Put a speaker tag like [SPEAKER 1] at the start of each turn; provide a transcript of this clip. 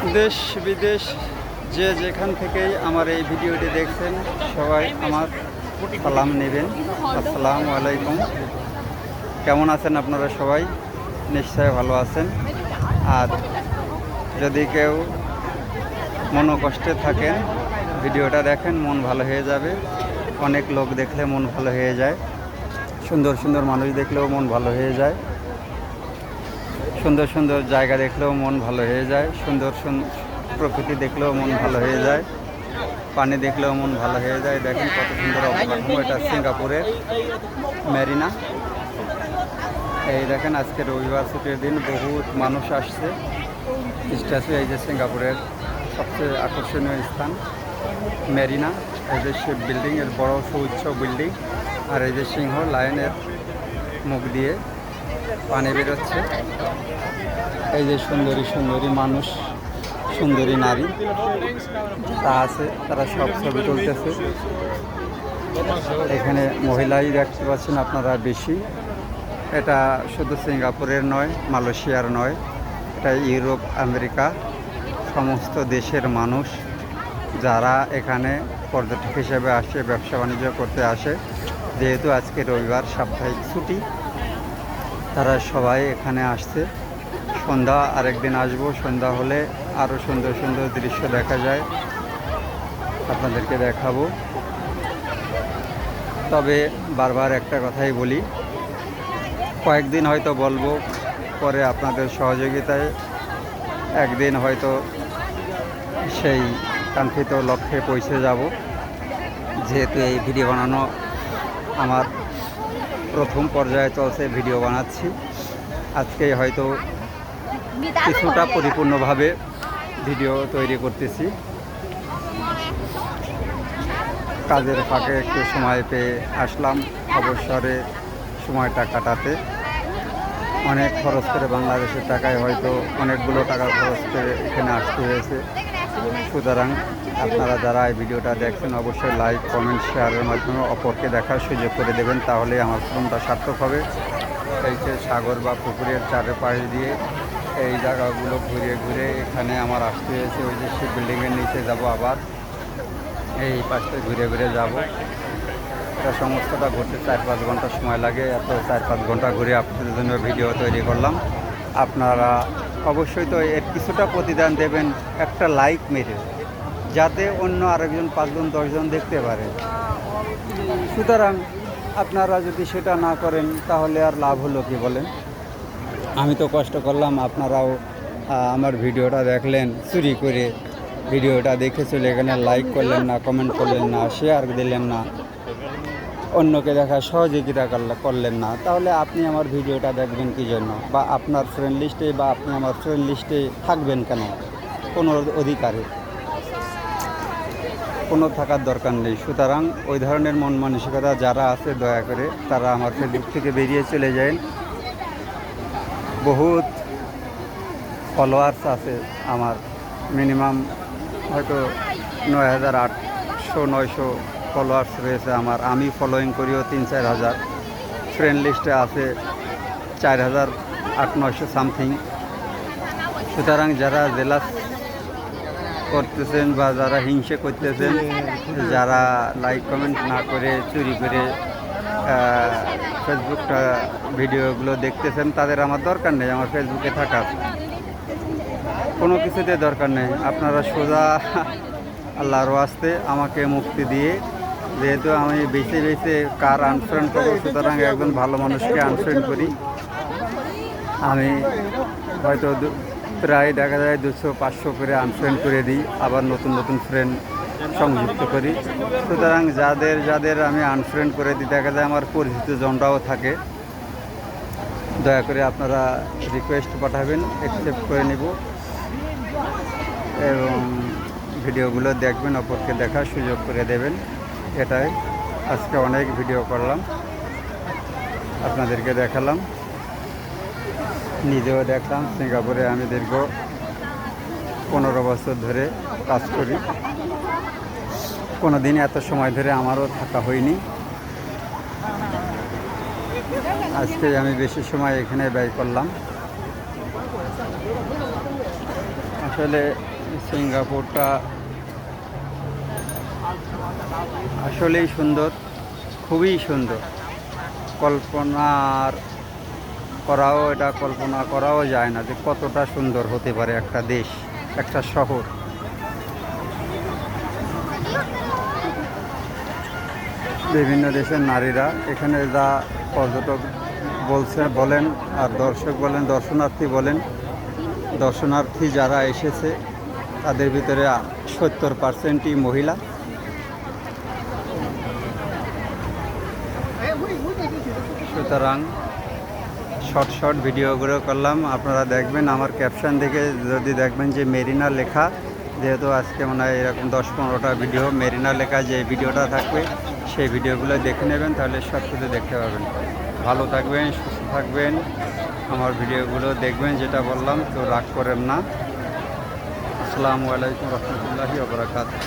[SPEAKER 1] দেশ বিদেশ যে যেখান থেকেই আমার এই ভিডিওটি দেখছেন সবাই আমার সালাম নেবেন। আসসালামু আলাইকুম। কেমন আছেন আপনারা সবাই? নিশ্চয় ভালো আছেন। আর যদি কেউ মনোকষ্টে থাকেন ভিডিওটা দেখেন, মন ভালো হয়ে যাবে। অনেক লোক দেখলে মন ভালো হয়ে যায়, সুন্দর সুন্দর মানুষ দেখলেও মন ভালো হয়ে যায়, সুন্দর সুন্দর জায়গা দেখলেও মন ভালো হয়ে যায়, সুন্দর প্রকৃতি দেখলেও মন ভালো হয়ে যায়, পানি দেখলেও মন ভালো হয়ে যায়। দেখেন কত সুন্দর অবকাঠামো। এটা সিঙ্গাপুরের মেরিনা। এই দেখেন আজকে রবিবার ছুটির দিন, বহুত মানুষ আসছে। স্ট্যাচু, এই যে সিঙ্গাপুরের সবচেয়ে আকর্ষণীয় স্থান মেরিনা। এই যে শিপ বিল্ডিং, এর বড় সুউচ্চ বিল্ডিং, আর এই যে সিংহ লায়নের মুখ দিয়ে পানি বেরোচ্ছে। এই যে সুন্দরী সুন্দরী মানুষ, সুন্দরী নারী তা আছে, তারা সব ছবি তুলতেছে। এখানে মহিলাই দেখতে পাচ্ছেন আপনারা বেশি। এটা শুধু সিঙ্গাপুরের নয়, মালয়েশিয়ার নয়, এটা ইউরোপ, আমেরিকা সমস্ত দেশের মানুষ যারা এখানে পর্যটক হিসেবে আসে, ব্যবসা বাণিজ্য করতে আসে। যেহেতু আজকে রবিবার, সাপ্তাহিক ছুটি, তারা সবাই এখানে আসছে। সন্ধ্যা আরেকদিন আসবো, সন্ধ্যা হলে আরও সুন্দর সুন্দর দৃশ্য দেখা যায়, আপনাদেরকে দেখাবো। তবে বারবার একটা কথাই বলি, কয়েকদিন হয়তো বলবো, পরে আপনাদের সহযোগিতায় একদিন হয়তো সেই কাঙ্ক্ষিত লক্ষ্যে পৌঁছে যাব। যেহেতু এই ভিডিও বানানো আমার প্রথম পর্যায়ে চলছে, ভিডিও বানাচ্ছি, আজকেই হয়তো কিছুটা পরিপূর্ণভাবে ভিডিও তৈরি করতেছি। কাজের ফাঁকে একটু সময় পেয়ে আসলাম অবসরে সময়টা কাটাতে। অনেক খরচ করে, বাংলাদেশের টাকায় হয়তো অনেকগুলো টাকা খরচ করে এখানে আসতে হয়েছে। সুতরাং আপনারা যারা এই ভিডিওটা দেখছেন অবশ্যই লাইক, কমেন্ট, শেয়ারের মাধ্যমে অপরকে দেখার সুযোগ করে দেবেন, তাহলে আমার ফোনটা সার্থক হবে। এই যে সাগর বা পুকুরের চারপাশ দিয়ে এই জায়গাগুলো ঘুরে ঘুরে এখানে আমার আসতে হয়েছে। ওই যে শিপ বিল্ডিংয়ের নিচে যাব, আবার এই পাশে ঘুরে ঘুরে যাব। এটা সমস্তটা ঘুরতে 4-5 ঘন্টা সময় লাগে। এত 4-5 ঘন্টা ঘুরে আপনাদের জন্য ভিডিও তৈরি করলাম। আপনারা অবশ্যই তো এর কিছুটা প্রতিদান দেবেন, একটা লাইক মেরে, যাতে অন্য আরেকজন 5 জন 10 জন দেখতে পারে। সুতরাং আপনারা যদি সেটা না করেন তাহলে আর লাভ হলো কি বলেন? আমি তো কষ্ট করলাম, আপনারাও আমার ভিডিওটা দেখলেন, চুরি করে ভিডিওটা দেখে চলে গেলেন, লাইক করলেন না, কমেন্ট করলেন না, শেয়ার দিলেন না, অন্যকে দেখার সহযোগিতা করলেন না, তাহলে আপনি আমার ভিডিওটা দেখবেন কী জন্য? বা আপনার ফ্রেন্ড লিস্টে বা আপনি আমার ফ্রেন্ড লিস্টে থাকবেন কেন? কোনো অধিকারে কোনো থাকার দরকার নেই। সুতরাং ওই ধরনের মন মানসিকতা যারা আছে দয়া করে তারা আমার ফেসবুক থেকে বেরিয়ে চলে যায়। বহুত ফলোয়ার্স আছে আমার, মিনিমাম হয়তো 9,800-900 ফলোয়ার্স রয়েছে আমার। আমি ফলোয়িং করিও 3-4 হাজার। ফ্রেন্ড লিস্টে আছে 4,800-900 সামথিং। সুতরাং যারা জেলাস করতেছেন বা যারা হিংসে করতেছেন, যারা লাইক কমেন্ট না করে চুরি করে ফেসবুকটা ভিডিওগুলো দেখতেছেন, তাদের আমার দরকার নেই আমার ফেসবুকে থাকার, কোনো কিছুতে দরকার নেই। আপনারা সোজা আল্লাহর ওয়াস্তে আমাকে মুক্তি দিয়ে, যেহেতু আমি বেছে বেছে কার আনফ্রেন্ড করবো, সুতরাং একজন ভালো মানুষকে আনফ্রেন্ড করি। আমি হয়তো প্রায় দেখা যায় 200-500 করে আনফ্রেন্ড করে দিই, আবার নতুন নতুন ফ্রেন্ড সংযুক্ত করি। সুতরাং যাদের যাদের আমি আনফ্রেন্ড করে দিই, দেখা যায় আমার পরিচিত জনরাও থাকে। দয়া করে আপনারা রিকোয়েস্ট পাঠাবেন, অ্যাকসেপ্ট করে নেব এবং ভিডিওগুলো দেখবেন, অপরকে দেখার সুযোগ করে দেবেন। এটাই আজকে অনেক ভিডিও করলাম, আপনাদেরকে দেখালাম, নিজেও দেখলাম। সিঙ্গাপুরে আমি দীর্ঘ 15 বছর ধরে কাজ করি, কোনো দিন এত সময় ধরে আমারও থাকা হয়নি। আজকে আমি বেশি সময় এখানে ব্যয় করলাম। আসলে সিঙ্গাপুরটা আসলেই সুন্দর, খুবই সুন্দর। কল্পনা করাও যায় না যে কতটা সুন্দর হতে পারে একটা দেশ, একটা শহর। বিভিন্ন দেশের নারীরা এখানে যা পর্যটক বলেন আর দর্শক বলেন, দর্শনার্থী যারা এসেছে তাদের ভিতরে 70%ই মহিলা। সুতরাং শর্ট ভিডিওগুলো করলাম, আপনারা দেখবেন আমার ক্যাপশন দেখে। যদি দেখবেন যে মেরিনা লেখা, যেহেতু আজকে মনে হয় এরকম 10-15টা ভিডিও মেরিনা লেখা যে ভিডিওটা থাকবে, সেই ভিডিওগুলো দেখে নেবেন, তাহলে সব কিছু দেখতে পাবেন। ভালো থাকবেন, সুস্থ থাকবেন, আমার ভিডিওগুলো দেখবেন, যেটা বললাম তো রাগ করেন না। আসসালামু আলাইকুম রহমতুল্লাহি ওয়া বারাকাতুহু।